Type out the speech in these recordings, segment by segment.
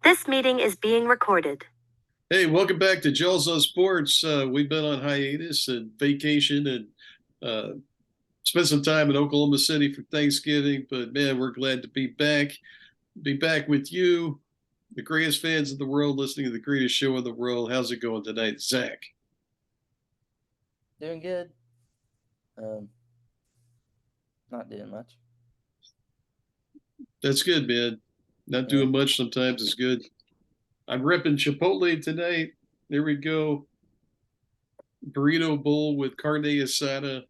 This meeting is being recorded. Hey, welcome back to Gels on Sports. We've been on hiatus and vacation and uh, spent some time in Oklahoma City for Thanksgiving. But man, we're glad to be back. Be back with you, the greatest fans in the world, listening to the greatest show in the world. How's it going tonight, Zach? Doing good. Not doing much. That's good, man. Not doing much sometimes is good. I'm ripping Chipotle tonight. There we go. Burrito bowl with carne asada,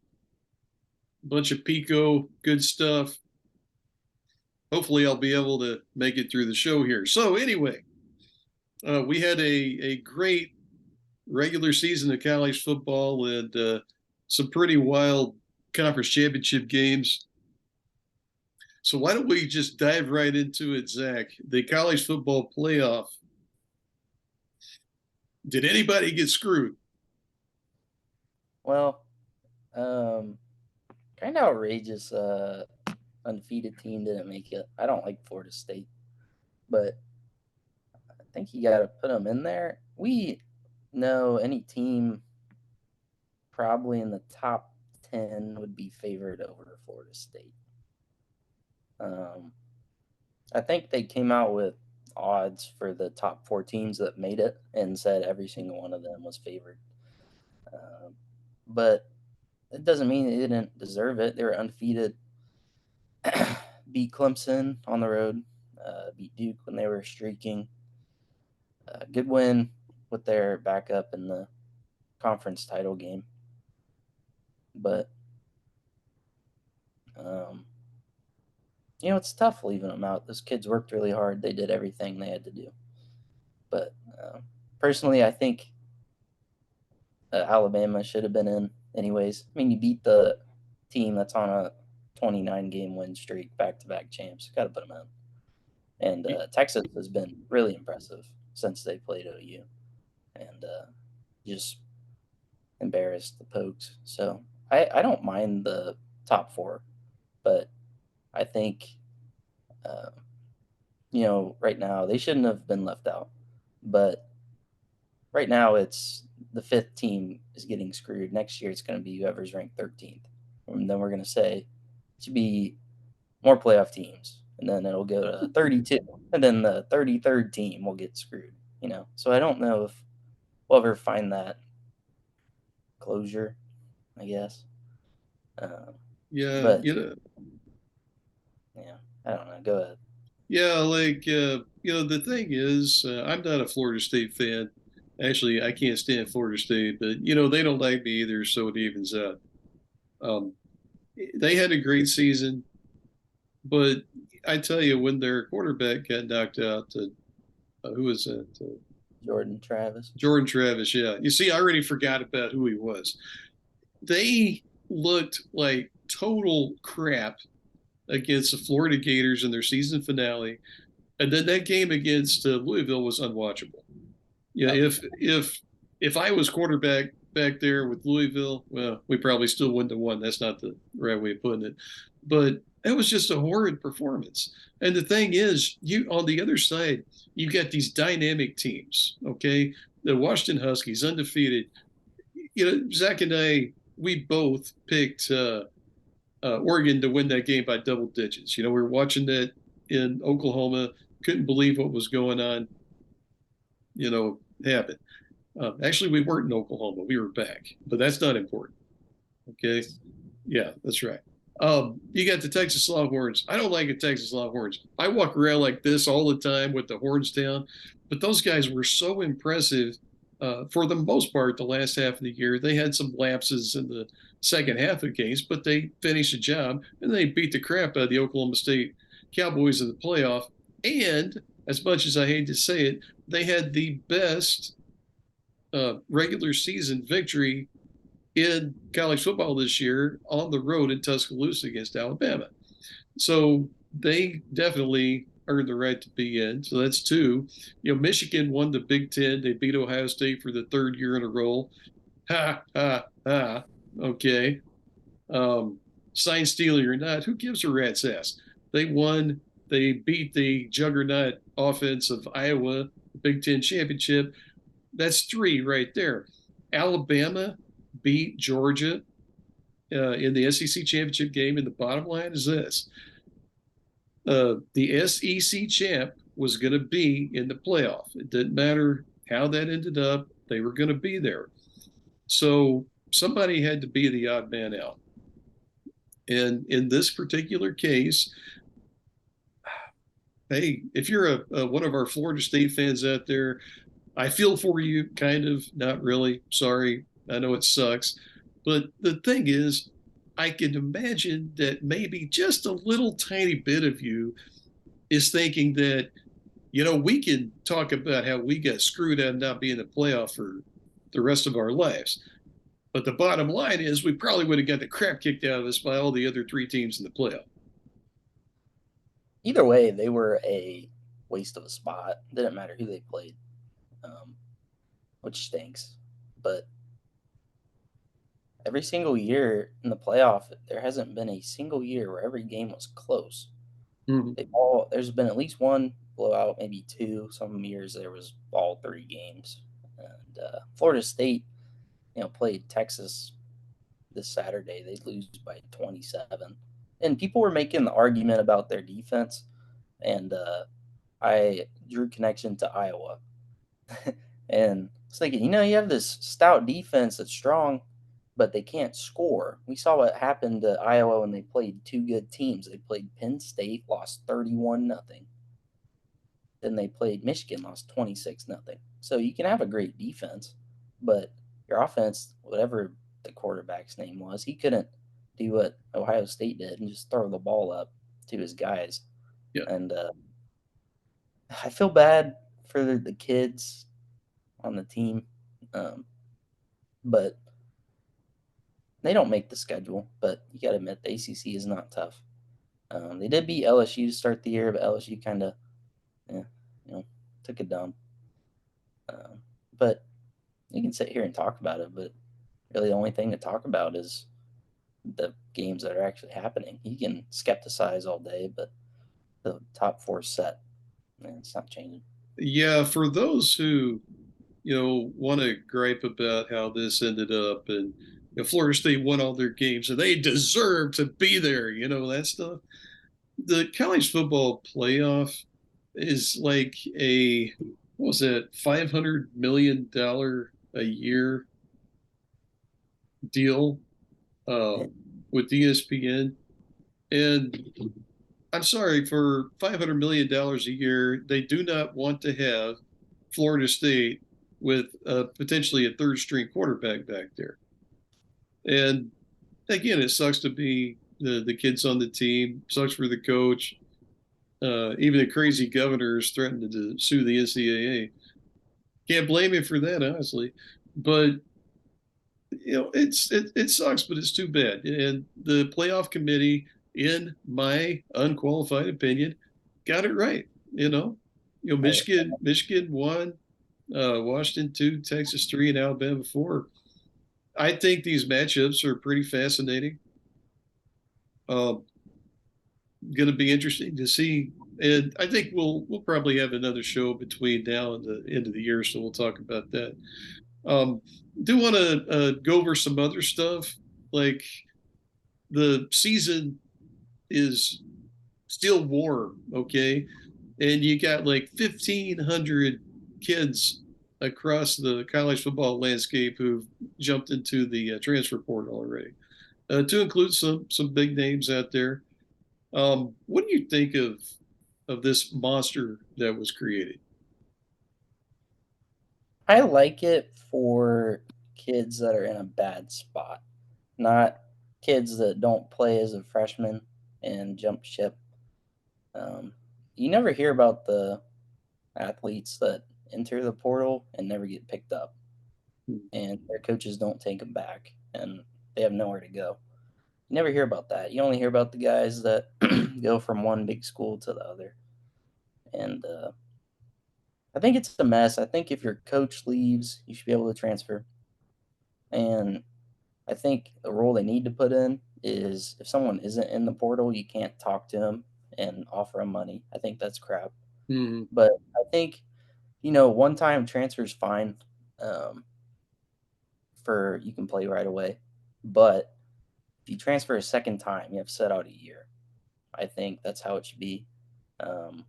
bunch of pico, good stuff. Hopefully I'll be able to make it through the show here. So anyway, we had a great regular season of college football and some pretty wild conference championship games. So why don't we just dive right into it, Zach? The college football playoff. Did anybody get screwed? Well, kind of outrageous. Undefeated team didn't make it. I don't like Florida State, but I think you got to put them in there. We know any team probably in the top 10 would be favored over Florida State. I think they came out with odds for the top 4 teams that made it and said every single one of them was favored. But it doesn't mean they didn't deserve it. They were undefeated. Beat Clemson on the road. Beat Duke when they were streaking. Good win with their backup in the conference title game. But, it's tough leaving them out. Those kids worked really hard. They did everything they had to do. But personally, I think Alabama should have been in anyways. I mean, you beat the team that's on a 29-game win streak, back-to-back champs. Got to put them in. And Texas has been really impressive since they played OU. And just embarrassed the Pokes. So I don't mind the top 4. But I think, right now they shouldn't have been left out. But right now it's the 5th team is getting screwed. Next year it's going to be whoever's ranked 13th. And then we're going to say it should be more playoff teams. And then it'll go to 32. And then the 33rd team will get screwed. So I don't know if we'll ever find that closure, I guess. Yeah, but, Yeah, I don't know. Go ahead. Yeah, the thing is, I'm not a Florida State fan. Actually, I can't stand Florida State, but, they don't like me either, so it evens out. They had a great season, but I tell you, when their quarterback got knocked out, who was that? Jordan Travis. Jordan Travis, yeah. You see, I already forgot about who he was. They looked like total crap against the Florida Gators in their season finale, and then that game against Louisville was unwatchable. Yeah, if I was quarterback back there with Louisville, well, we probably still wouldn't have won. That's not the right way of putting it, but it was just a horrid performance. And the thing is, you on the other side, you got these dynamic teams. Okay, the Washington Huskies undefeated. Zach and I, we both picked Oregon to win that game by double digits. We were watching that in Oklahoma, couldn't believe what was going on. Happened. Actually, we weren't in Oklahoma. We were back, but that's not important. Okay. Yeah, that's right. You got the Texas Longhorns. I don't like the Texas Longhorns. I walk around like this all the time with the horns down, but those guys were so impressive for the most part the last half of the year. They had some lapses in the second half of the games, but they finished the job and they beat the crap out of the Oklahoma State Cowboys in the playoff. And as much as I hate to say it, they had the best regular season victory in college football this year on the road in Tuscaloosa against Alabama. So they definitely earned the right to be in. So that's 2. Michigan won the Big Ten. They beat Ohio State for the 3rd year in a row. Ha, ha, ha. Okay. Sign stealing or not, who gives a rat's ass? They won They beat the juggernaut offense of Iowa, Big Ten championship. That's three right there. Alabama beat Georgia in the SEC championship game, and the bottom line is this: the SEC champ was going to be in the playoff. It didn't matter how that ended up; they were going to be there. So somebody had to be the odd man out. And in this particular case, hey, if you're one of our Florida State fans out there, I feel for you, kind of, not really. Sorry, I know it sucks. But the thing is, I can imagine that maybe just a little tiny bit of you is thinking that, we can talk about how we got screwed out of not being in the playoff for the rest of our lives. But the bottom line is we probably would have got the crap kicked out of us by all the other three teams in the playoff. Either way, they were a waste of a spot. Didn't matter who they played, which stinks. But every single year in the playoff, there hasn't been a single year where every game was close. Mm-hmm. There's been at least one blowout, maybe two. Some years there was all three games. And Florida State, played Texas this Saturday. They lose by 27. And people were making the argument about their defense, and I drew connection to Iowa. And I was thinking, you have this stout defense that's strong, but they can't score. We saw what happened to Iowa when they played two good teams. They played Penn State, lost 31-0. Then they played Michigan, lost 26-0. So you can have a great defense, but your offense, whatever the quarterback's name was, he couldn't do what Ohio State did and just throw the ball up to his guys. Yeah. And I feel bad for the kids on the team, but they don't make the schedule. But you got to admit, the ACC is not tough. They did beat LSU to start the year, but LSU kind of, took a dump. But you can sit here and talk about it, but really the only thing to talk about is the games that are actually happening. You can skepticize all day, but the top four set, it's not changing. Yeah, for those who, want to gripe about how this ended up, and Florida State won all their games and they deserve to be there, that stuff. The college football playoff is like what was it, $500 million a year deal with ESPN. And I'm sorry, for $500 million a year, they do not want to have Florida State with potentially a third string quarterback back there. And again, it sucks to be the kids on the team, sucks for the coach. Even the crazy governors threatened to sue the NCAA. Can't blame him for that, honestly. But it sucks, but it's too bad. And the playoff committee, in my unqualified opinion, got it right. Michigan won, Washington 2, Texas 3, and Alabama 4. I think these matchups are pretty fascinating. Going to be interesting to see, and I think we'll probably have another show between now and the end of the year, so we'll talk about that. Do want to go over some other stuff, like the season is still warm, okay, and you got like 1,500 kids across the college football landscape who've jumped into the transfer portal already, to include some big names out there. What do you think of this monster that was created? I like it for kids that are in a bad spot, not kids that don't play as a freshman and jump ship. You never hear about the athletes that enter the portal and never get picked up, and their coaches don't take them back, and they have nowhere to go. You never hear about that. You only hear about the guys that go from one big school to the other. And I think it's a mess. I think if your coach leaves, you should be able to transfer. And I think the rule they need to put in is if someone isn't in the portal, you can't talk to them and offer him money. I think that's crap. Hmm. But I think, one-time transfer is fine. Um, for you can play right away. But if you transfer a second time, you have to set out a year. I think that's how it should be. Um,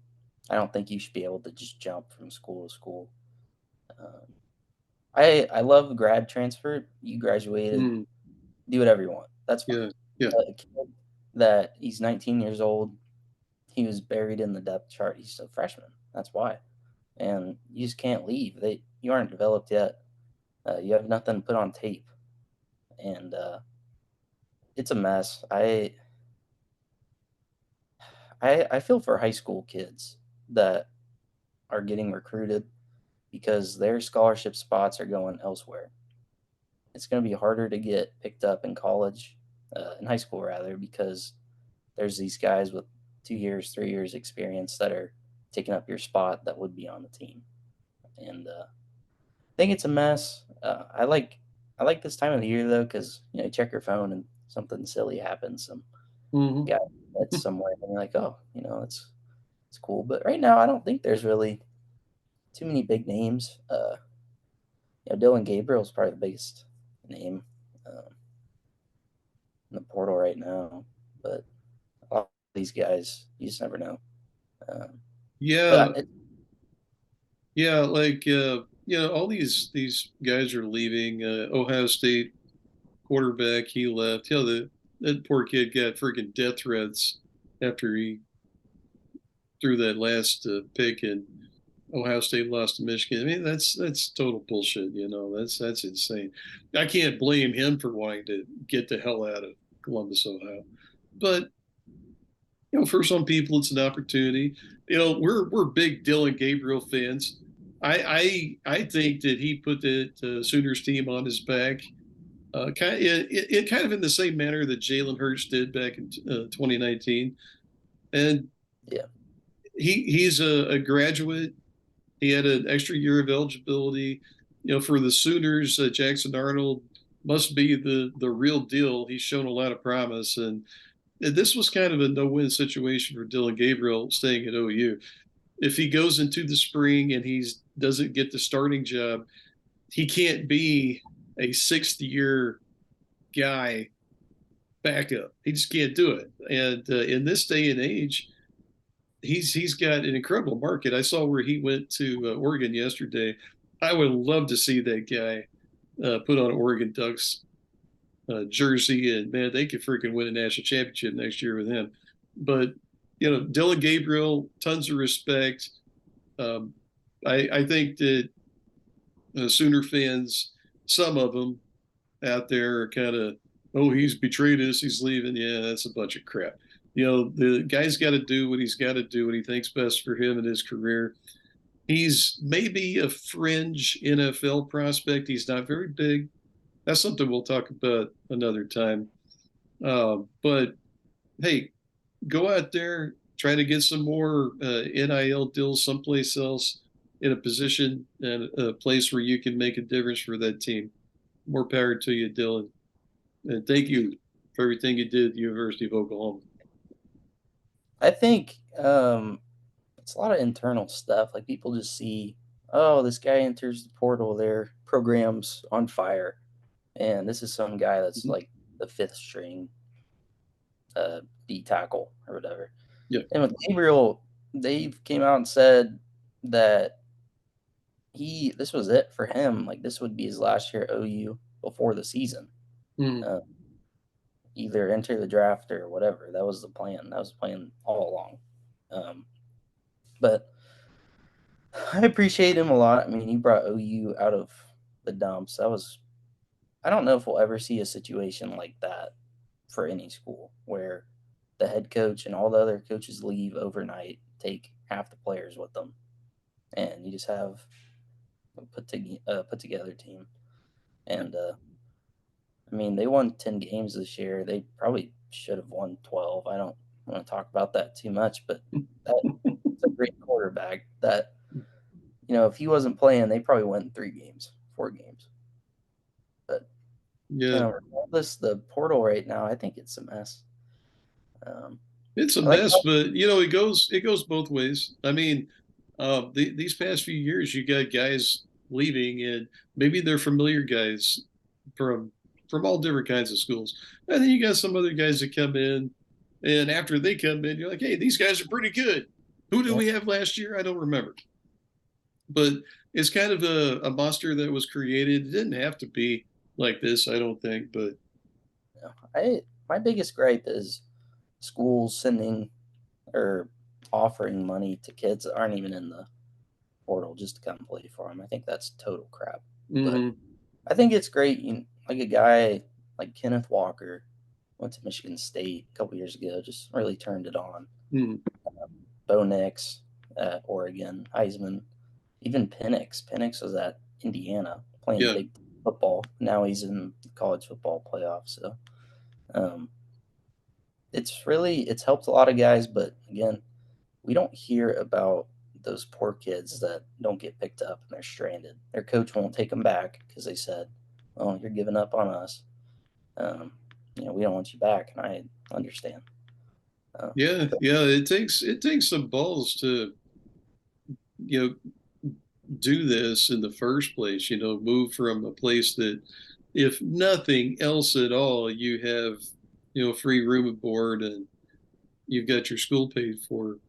I don't think you should be able to just jump from school to school. Um, I love grad transfer. You graduated, Mm, do whatever you want. That's fine. yeah, yeah. But a kid that he's 19 years old, he was buried in the depth chart. He's a freshman. That's why. And you just can't leave. You aren't developed yet. You have nothing to put on tape, and it's a mess. I feel for high school kids that are getting recruited because their scholarship spots are going elsewhere. It's going to be harder to get picked up in college, in high school rather, because there's these guys with 2 years, 3 years experience that are taking up your spot that would be on the team. And I think it's a mess. I like this time of the year though, because you check your phone and something silly happens. Some Hmm. guy that's somewhere, and you're like, oh, it's cool. But right now, I don't think there's really too many big names. Dylan Gabriel's probably the biggest name in the portal right now, but a lot of these guys, you just never know. Um, Yeah, but it, yeah. Like all these guys are leaving. Ohio State quarterback, he left. That poor kid got freaking death threats after he threw that last pick, and Ohio State lost to Michigan. I mean, that's total bullshit. That's insane. I can't blame him for wanting to get the hell out of Columbus, Ohio. But for some people, it's an opportunity. We're big Dylan Gabriel fans. I think that he put the Sooners team on his back, kind of in the same manner that Jalen Hurts did back in 2019. And yeah, he's a graduate. He had an extra year of eligibility. For the Sooners, Jackson Arnold must be the real deal. He's shown a lot of promise, and this was kind of a no-win situation for Dylan Gabriel staying at OU. If he goes into the spring and he doesn't get the starting job, he can't be a sixth-year guy backup. He just can't do it. And in this day and age, he's got an incredible market. I saw where he went to Oregon yesterday. I would love to see that guy put on Oregon Ducks jersey, and man, they could freaking win a national championship next year with him. But Dylan Gabriel, tons of respect. Um, I think that Sooner fans, some of them out there, are kind of, oh, he's betrayed us, he's leaving. Yeah, that's a bunch of crap. The guy's got to do what he's got to do, what he thinks best for him and his career. He's maybe a fringe NFL prospect. He's not very big. That's something we'll talk about another time. But hey, go out there, try to get some more NIL deals someplace else in a position and a place where you can make a difference for that team. More power to you, Dylan. And thank you for everything you did at the University of Oklahoma. I think it's a lot of internal stuff. Like people just see, oh, this guy enters the portal, their program's on fire, and this is some guy that's Mhm. like the fifth string D tackle or whatever. Yeah. And with Gabriel, they came out and said that this was it for him. Like this would be his last year at OU before the season. Mm. Uh, Either enter the draft or whatever. That was the plan. That was the plan all along. But I appreciate him a lot. I mean, he brought OU out of the dumps. I don't know if we'll ever see a situation like that for any school where the head coach and all the other coaches leave overnight, take half the players with them, and you just have a put together team. And I mean, they won 10 games this year. They probably should have won 12. I don't want to talk about that too much, but that's a great quarterback that, if he wasn't playing, they probably won 3 games, 4 games. But, Yeah. regardless, the portal right now, I think it's a mess. Um, It's a I like mess, but it goes both ways. I mean, these past few years, you got guys leaving, and maybe they're familiar guys from from all different kinds of schools, and then you got some other guys that come in, and after they come in, you're like, hey, these guys are pretty good. Who did yeah, we have last year? I don't remember, but it's kind of a monster that was created. It didn't have to be like this, I don't think, but yeah. I my biggest gripe is schools sending or offering money to kids that aren't even in the portal just to come play for them. I think that's total crap. But mhm. I think it's great. Like a guy like Kenneth Walker went to Michigan State a couple years ago, just really turned it on. Mhm. Bo Nix at Oregon, Heisman, even Penix. Penix was at Indiana playing Yeah, big football. Now he's in the college football playoffs. So um, it's helped a lot of guys, but again, we don't hear about those poor kids that don't get picked up and they're stranded. Their coach won't take them back because they said, "Oh, you're giving up on us. Um, we don't want you back." And I understand. yeah, But yeah. It takes some balls to you do this in the first place, move from a place that, if nothing else at all, you have, free room and board and you've got your school paid for.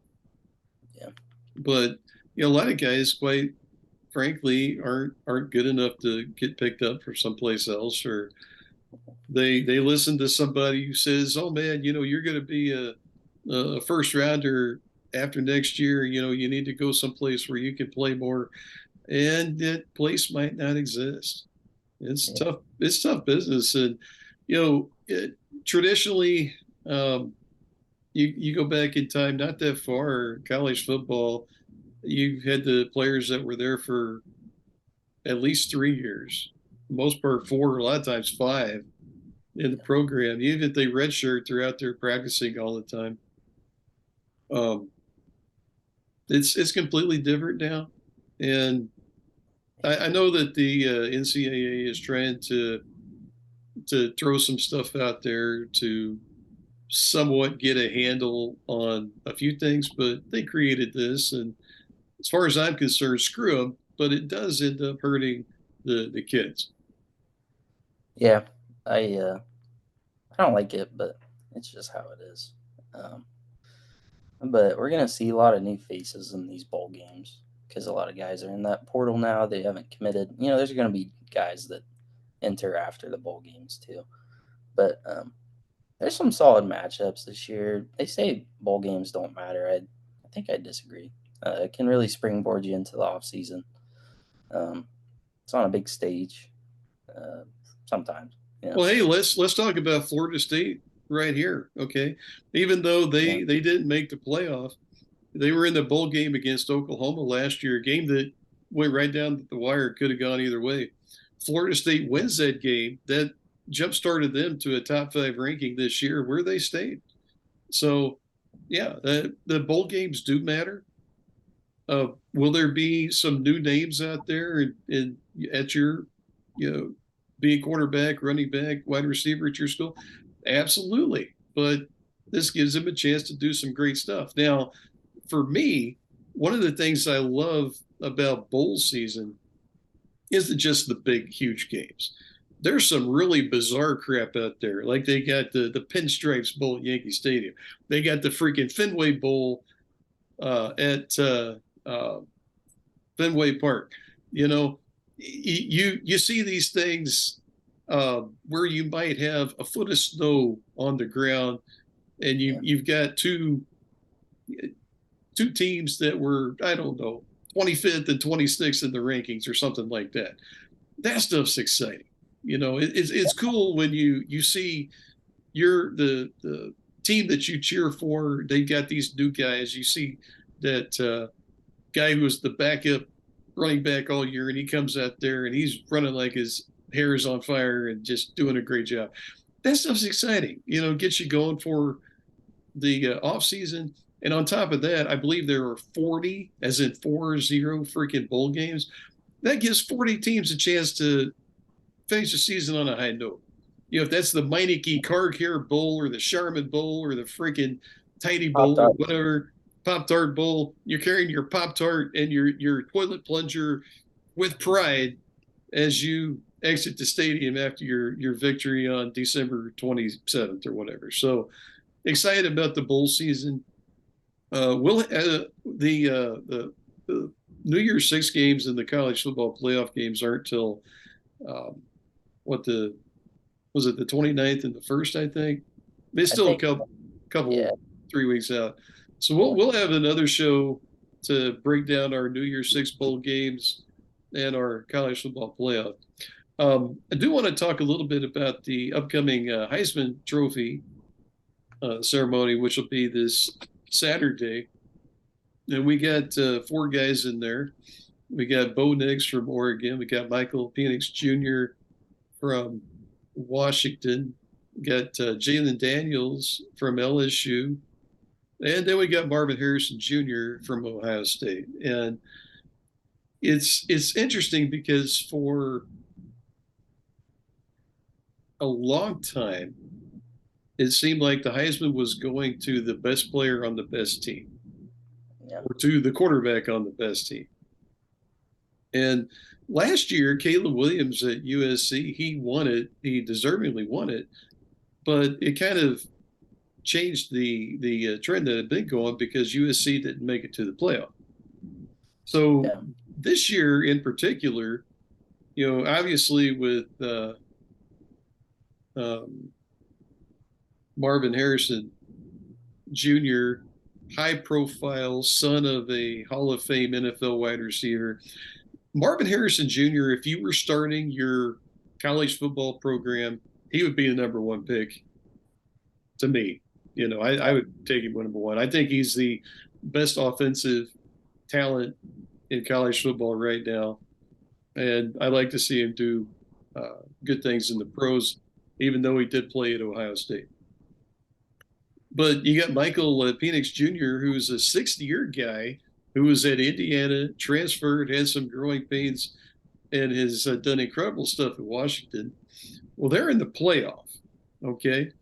yeah, But, a lot of guys, quite frankly, aren't good enough to get picked up for someplace else, or they listen to somebody who says, "Oh man, you're going to be a first rounder after next year. You need to go someplace where you can play more," and that place might not exist. It's yeah, tough. It's tough business, and traditionally, um, you go back in time, not that far, college football. You had the players that were there for at least 3 years, most part four, a lot of times five in the yeah, program. Even if they redshirt, they're out there practicing all the time. Um, it's completely different now, and I know that the NCAA is trying to throw some stuff out there to somewhat get a handle on a few things, but they created this, and as far as I'm concerned, screw them. But it does end up hurting the kids. yeah. I don't like it, but it's just how it is. Um, but we're gonna see a lot of new faces in these bowl games because a lot of guys are in that portal now. They haven't committed. There's gonna be guys that enter after the bowl games too. But there's some solid matchups this year. They say bowl games don't matter. I think I disagree. It can really springboard you into the off season. Um, it's on a big stage uh, sometimes. Well, hey, let's talk about Florida State right here, okay? Even though Yeah, they didn't make the playoff, they were in the bowl game against Oklahoma last year, a game that went right down the wire, could have gone either way. Florida State yeah, wins that game. That jump started them to a top five ranking this year, where they stayed. So, yeah, the bowl games do matter. Will there be some new names out there at your, you know, being quarterback, running back, wide receiver at your school? Absolutely. But this gives them a chance to do some great stuff. Now, for me, one of the things I love about bowl season isn't just the big, huge games. There's some really bizarre crap out there. Like they got the Pinstripes Bowl at Yankee Stadium. They got the freaking Fenway Bowl at Fenway Park. You know, you see these things where you might have a foot of snow on the ground, and yeah, you've got two teams that were, I don't know, 25th and 26th in the rankings or something like that. That stuff's exciting. It's cool when you see the team that you cheer for. They got these new guys. You see that guy who was the backup running back all year, and he comes out there and he's running like his hair is on fire and just doing a great job. That stuff's exciting. Gets you going for the off season. And on top of that, I believe there are 40, as in 40 freaking bowl games. That gives 40 teams a chance to finish the season on a high note. If that's the Meineke Car Care Bowl or the Charmin Bowl or the freaking tiny Pop bowl or Tart. whatever, Pop Tart bowl. You're carrying your Pop Tart and your toilet plunger with pride as you exit the stadium after your victory on December 27th or whatever. So excited about the bowl season. Will the New Year's Six games and the college football playoff games aren't till um, what the was it the 29th and the first, I think. It's I still a think, couple yeah, 3 weeks out. So yeah. we'll have another show to break down our New Year's Six bowl games and our college football playoff. I do want to talk a little bit about the upcoming Heisman Trophy ceremony, which will be this Saturday. And we got four guys in there. We got Bo Nix from Oregon. We got Michael Penix Jr. from Washington. We got Jalen Daniels from LSU. And then we got Marvin Harrison Jr. from Ohio State. And it's interesting because for a long time, it seemed like the Heisman was going to the best player on the best team Yeah. or to the quarterback on the best team. And last year, Caleb Williams at USC, he won it. He deservingly won it, but it kind of changed the trend that had been going because USC didn't make it to the playoff. So Yeah. this year in particular, obviously with um, Marvin Harrison Jr., high profile son of a Hall of Fame NFL wide receiver. Marvin Harrison Jr., if you were starting your college football program, he would be the number one pick to me. I would take him number one. I think he's the best offensive talent in college football right now. And I like to see him do good things in the pros, even though he did play at Ohio State. But you got Michael Penix Jr., who's a sixth-year guy who was at Indiana, transferred, had some growing pains, and has done incredible stuff at Washington. Well, they're in the playoff, okay?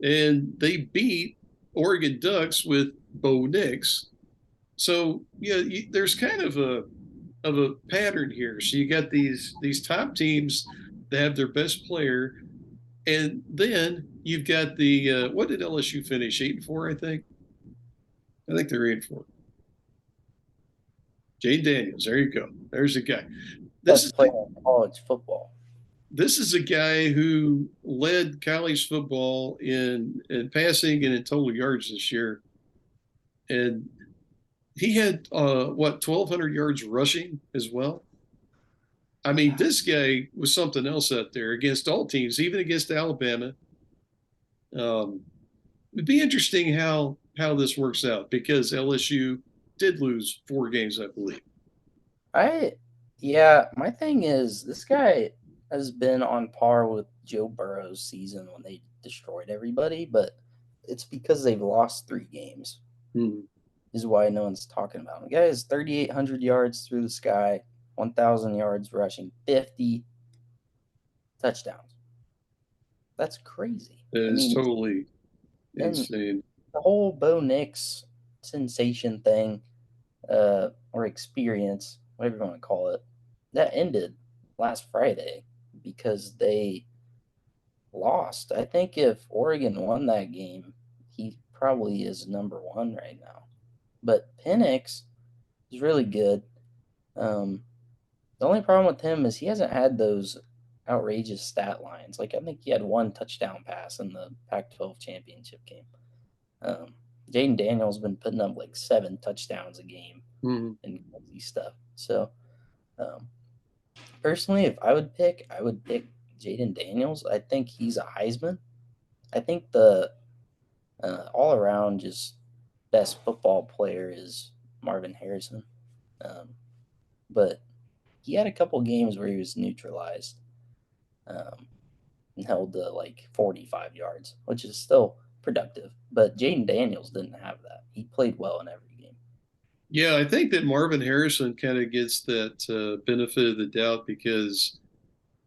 And they beat Oregon Ducks with Bo Nix. So, there's kind of a pattern here. So you got these top teams that have their best player, and then you've got the what did LSU finish 8-4? I think they're 8-4. Jane Daniels, there you go. There's the guy. This Best is player in college football. this is a guy who led college football in passing and in total yards this year, and he had 1,200 yards rushing as well. I mean, this guy was something else out there against all teams, even against Alabama. It'd be interesting how this works out because LSU did lose 4 games, I believe. My thing is this guy has been on par with Joe Burrow's season when they destroyed everybody, but it's because they've lost 3 games. Hmm. Is why no one's talking about him. The guy has 3,800 yards through the sky, 1,000 yards rushing, 50 touchdowns. That's crazy. It is totally insane. The whole Bo Nix sensation thing, or experience, whatever you want to call it, that ended last Friday because they lost. I think if Oregon won that game, he probably is number 1 right now. But Penix is really good. The only problem with him is he hasn't had those outrageous stat lines. Like I think he had 1 touchdown pass in the Pac-12 championship game. Jaden Daniels been putting up like 7 touchdowns a game and crazy stuff. So personally, if I would pick Jaden Daniels. I think he's a Heisman. I think the all around just best football player is Marvin Harrison. But he had a couple games where he was neutralized and held to like 45 yards, which is still productive. But Jaden Daniels didn't have that. He played well in every game. Yeah, I think that Marvin Harrison kind of gets that benefit of the doubt because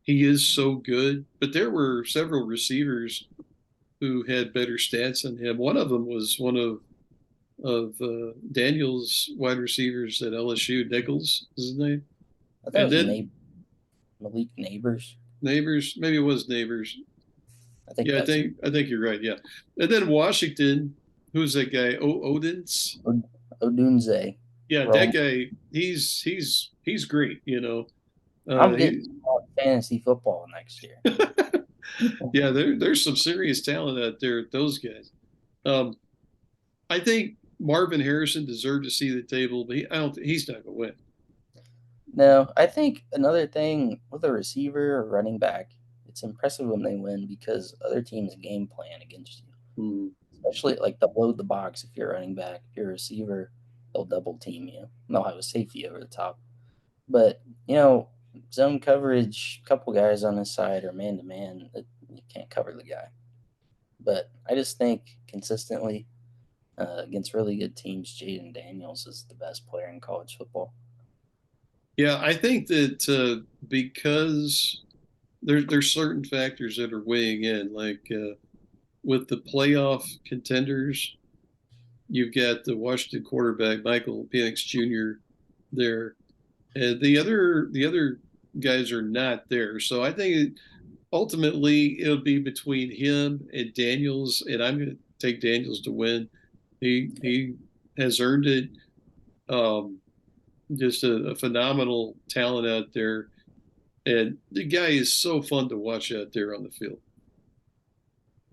he is so good. But there were several receivers who had better stats than him. One of them was one of of Daniels' wide receivers at LSU. Nichols is his name, I thought it and was then Malik Neighbors. Neighbors. Maybe it was Neighbors. I think Yeah, that's I think you're right. Yeah, and then Washington. Who's that guy? Odins. Odunze. Yeah, that Rome. guy. He's great. I'm getting He. on fantasy football next year. Yeah, there's some serious talent out there. Those guys. Um, I think Marvin Harrison deserved to see the table, but I don't. He's not going to win. No, I think another thing with a receiver or running back, it's impressive when they win because other teams game plan against you. Hmm. Especially like they'll load the box if you're a running back. If you're a receiver, they'll double team you. They'll have a safety over the top. But, zone coverage, couple guys on this side or man to man, you can't cover the guy. But I just think consistently against really good teams, Jaden Daniels is the best player in college football. Yeah, I think that because there's certain factors that are weighing in, like with the playoff contenders, you've got the Washington quarterback Michael Penix Jr. there, and the other guys are not there. So I think ultimately it'll be between him and Daniels, and I'm going to take Daniels to win. He has earned it. Um, just a phenomenal talent out there, and the guy is so fun to watch out there on the field.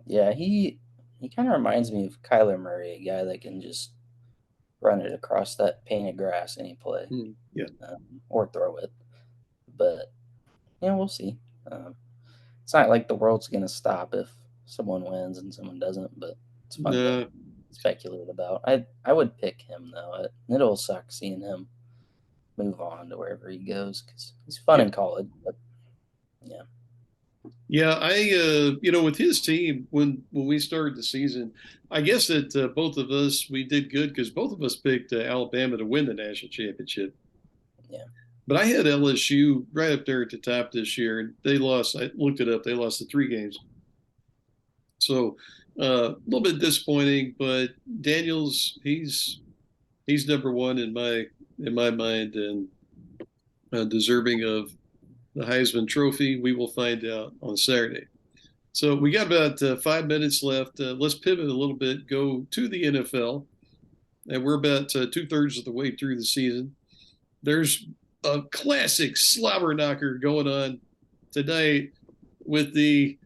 Yeah, he kind of reminds me of Kyler Murray, a guy that can just run it across that painted grass any play Yeah, or throw it. But we'll see. It's not like the world's gonna stop if someone wins and someone doesn't, but it's fun to no, speculate about. I would pick him though. It'll suck seeing him move on to wherever he goes because he's fun yeah, in college. But yeah, yeah. With his team when we started the season, I guess that both of us we did good because both of us picked Alabama to win the national championship. yeah, But I had LSU right up there at the top this year, and they lost. I looked it up; they lost the 3 games. So a little bit disappointing, but Daniels, he's number one in my mind, and deserving of the Heisman Trophy. We will find out on Saturday. So we got about 5 minutes left. Let's pivot a little bit, go to the NFL, and we're about 2/3 of the way through the season. There's a classic slobber knocker going on tonight with the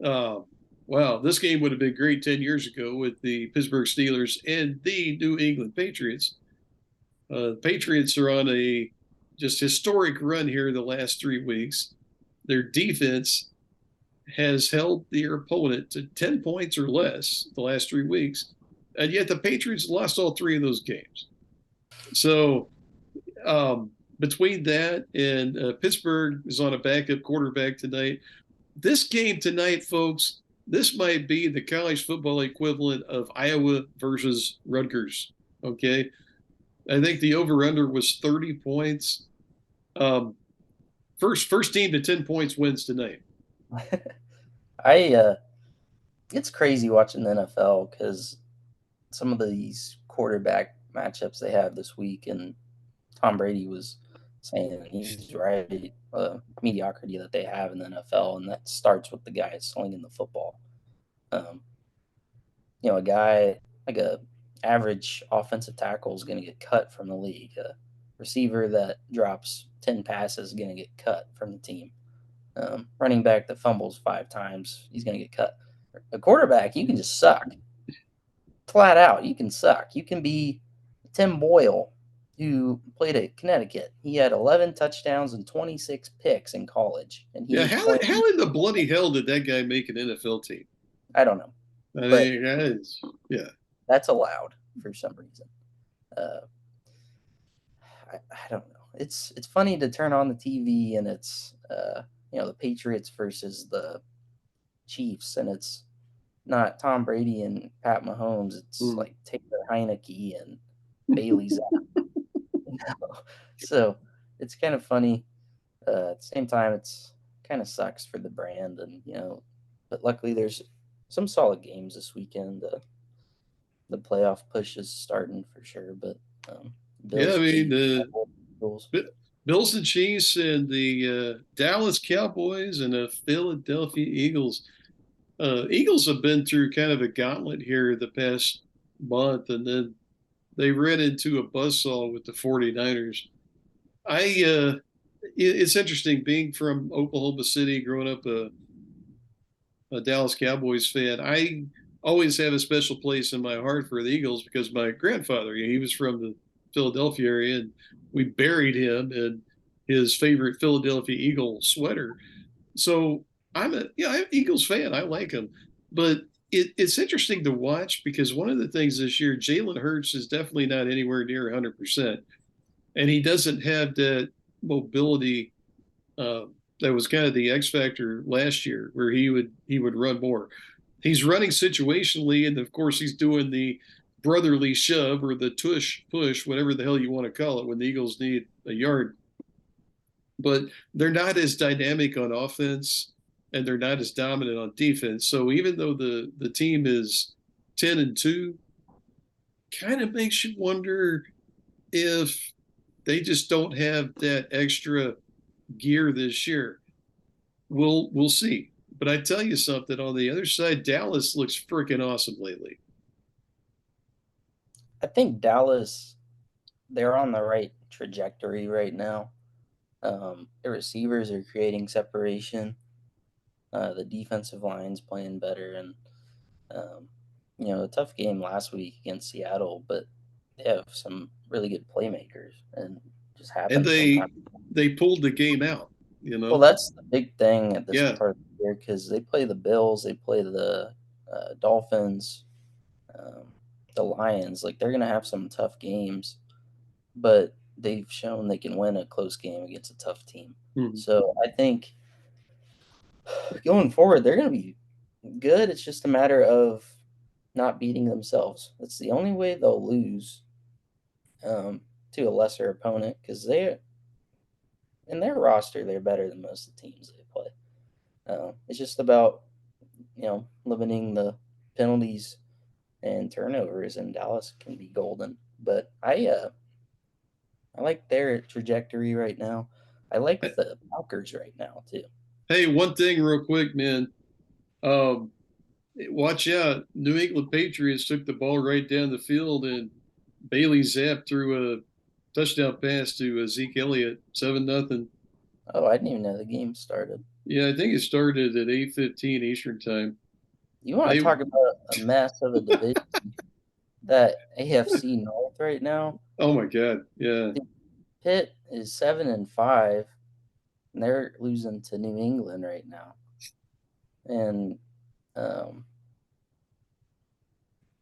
uh, wow, this game would have been great 10 years ago with the Pittsburgh Steelers and the New England Patriots. The Patriots are on a just historic run here the last 3 weeks. Their defense has held their opponent to 10 points or less the last 3 weeks, and yet the Patriots lost all 3 of those games. So between that and Pittsburgh is on a backup quarterback tonight. This game tonight, folks, this might be the college football equivalent of Iowa versus Rutgers. Okay. I think the over-under was 30 points. Um, first team to 10 points wins tonight. I it's crazy watching the NFL because some of these quarterback matchups they have this week, and Tom Brady was saying he's right, mediocrity that they have in the NFL, and that starts with the guy slinging the football. Um, a guy like a average offensive tackle is going to get cut from the league. A receiver that drops 10 passes is going to get cut from the team. Running back that fumbles 5 times, he's going to get cut. A quarterback, you can just suck. Flat out, you can suck. You can be Tim Boyle, who played at Connecticut. He had 11 touchdowns and 26 picks in college, and Yeah, he claimed how in the bloody hell did that guy make an NFL team? I don't know, I but mean, yeah. that's allowed for some reason. Uh, I don't know. It's funny to turn on the TV and it's the Patriots versus the Chiefs, and it's not Tom Brady and Pat Mahomes. It's Mm. like Taylor Heineke and Bailey Zapp. So it's kind of funny. At the same time, it's kind of sucks for the brand, and but luckily there's some solid games this weekend. the playoff push is starting for sure. But Yeah, I Bills, mean, Chiefs, the Bills. Bills and Chiefs and the Dallas Cowboys and the Philadelphia Eagles. Eagles have been through kind of a gauntlet here the past month, and then they ran into a buzzsaw with the 49ers. It's interesting being from Oklahoma City, growing up a Dallas Cowboys fan. I always have a special place in my heart for the Eagles because my grandfather, he was from the Philadelphia area, and we buried him in his favorite Philadelphia Eagle sweater. So I'm an Eagles fan. I like them, but it's interesting to watch because one of the things this year, Jalen Hurts is definitely not anywhere near 100%, and he doesn't have that mobility uh, that was kind of the X factor last year, where he would run more. He's running situationally, and of course he's doing the brotherly shove or the tush push, whatever the hell you want to call it, when the Eagles need a yard. But they're not as dynamic on offense, and they're not as dominant on defense. So even though the team is 10-2, kind of makes you wonder if they just don't have that extra gear this year. We'll see. But I tell you something, on the other side, Dallas looks freaking awesome lately. I think Dallas, they're on the right trajectory right now. The receivers are creating separation. The defensive line's playing better, and um, a tough game last week against Seattle, but they have some really good playmakers, and just And happens from time. they pulled the game out, you Well, know? that's the big thing at this Yeah. part of the year because they play the Bills, they play the Dolphins, um, the Lions. Like they're gonna have some tough games, but they've shown they can win a close game against a tough team. Mhm. So I think going forward, they're going to be good. It's just a matter of not beating themselves. That's the only way they'll lose to a lesser opponent because they, in their roster, they're better than most of the teams they play. It's just about limiting the penalties and turnovers, and Dallas can be golden. But I like their trajectory right now. I like the Packers right now too. Hey, one thing real quick, man. Um, Watch out. New England Patriots took the ball right down the field, and Bailey Zapp threw a touchdown pass to Zeke Elliott, 7-0. Oh, I didn't even know the game started. Yeah, I think it started at 8:15 Eastern time. You want to They talk about a mess of a division? That AFC North right now. Oh my God. Yeah. Pitt is 7-5, and they're losing to New England right now. And um,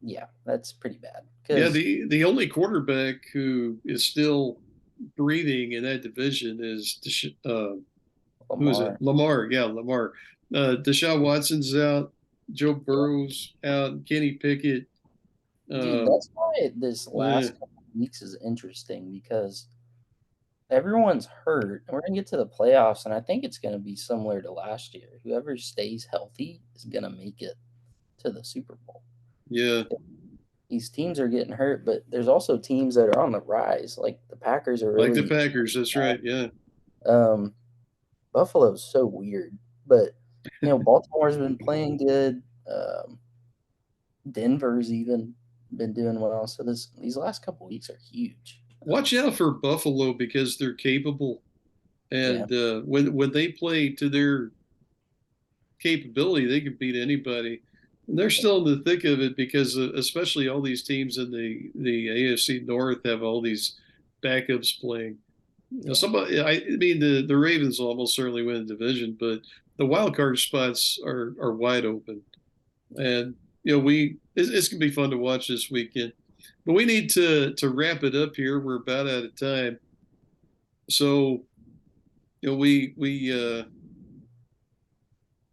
yeah, that's pretty bad. Yeah, Because the only quarterback who is still breathing in that division is who is it? Lamar, Lamar. Yeah, Lamar. Deshaun Watson's out. Joe Burrow's out. Kenny Pickett. dude, Uh, that's why this eh, last couple of weeks is interesting because everyone's hurt, and we're gonna get to the playoffs, and I think it's gonna be similar to last year. Whoever stays healthy is gonna make it to the Super Bowl. yeah, These teams are getting hurt, but there's also teams that are on the rise. Like the Packers are like the really. Packers. That's right. Yeah. Um, Buffalo's so weird, but Baltimore's been playing good. Denver's even been doing well. So these last couple weeks are huge. Watch out for Buffalo because they're capable, Yeah, and when they play to their capability, they can beat anybody. And they're still in the thick of it because, especially all these teams in the AFC North have all these backups playing. yeah, I mean, the Ravens will almost certainly win the division, but the wild card spots are wide open, yeah. and it's gonna be fun to watch this weekend. But we need to wrap it up here. We're about out of time, so we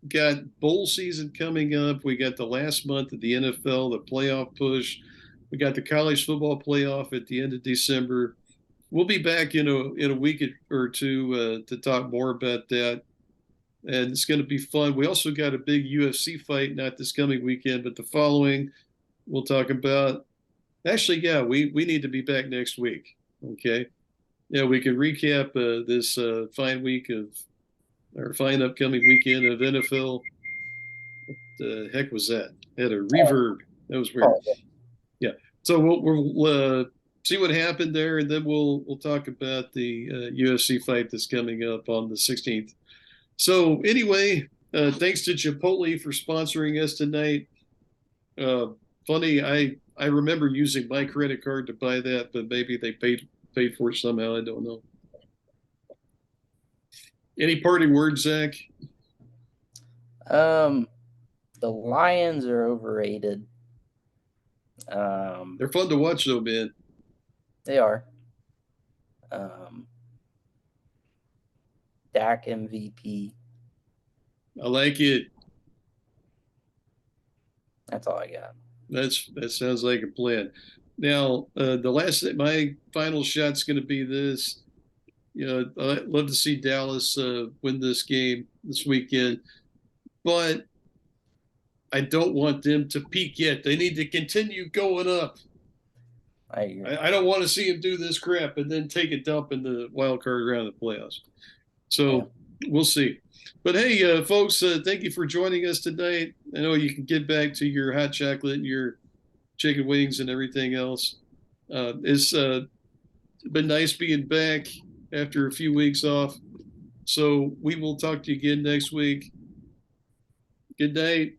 got bowl season coming up. We got the last month of the NFL, the playoff push. We got the college football playoff at the end of December. We'll be back in a week or two to talk more about that, and it's going to be fun. We also got a big UFC fight, not this coming weekend, but the following. we'll talk about. Actually, yeah, we need to be back next week. Okay. Yeah, we can recap this fine week of or fine upcoming weekend of NFL. What the heck was that? It had a reverb. That was weird. Oh, Yeah. So we'll see what happened there, and then we'll talk about the UFC fight that's coming up on the 16th. So anyway, thanks to Chipotle for sponsoring us tonight. Funny, I remember using my credit card to buy that, but maybe they paid for it somehow. I don't know. Any parting words, Zach? The Lions are overrated. They're fun to watch, though, man. They are. Dak MVP. I like it. That's all I got. That sounds like a plan. Now, my final shot's going to be this. You know, I'd love to see Dallas win this game this weekend, but I don't want them to peak yet. They need to continue going up. I agree. I don't want to see them do this crap and then take a dump in the wild card round of the playoffs. So we'll see. But hey, folks, thank you for joining us tonight. I know you can get back to your hot chocolate and your chicken wings and everything else. It's been nice being back after a few weeks off. So we will talk to you again next week. Good night.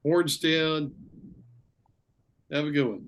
Horns down. Have a good one.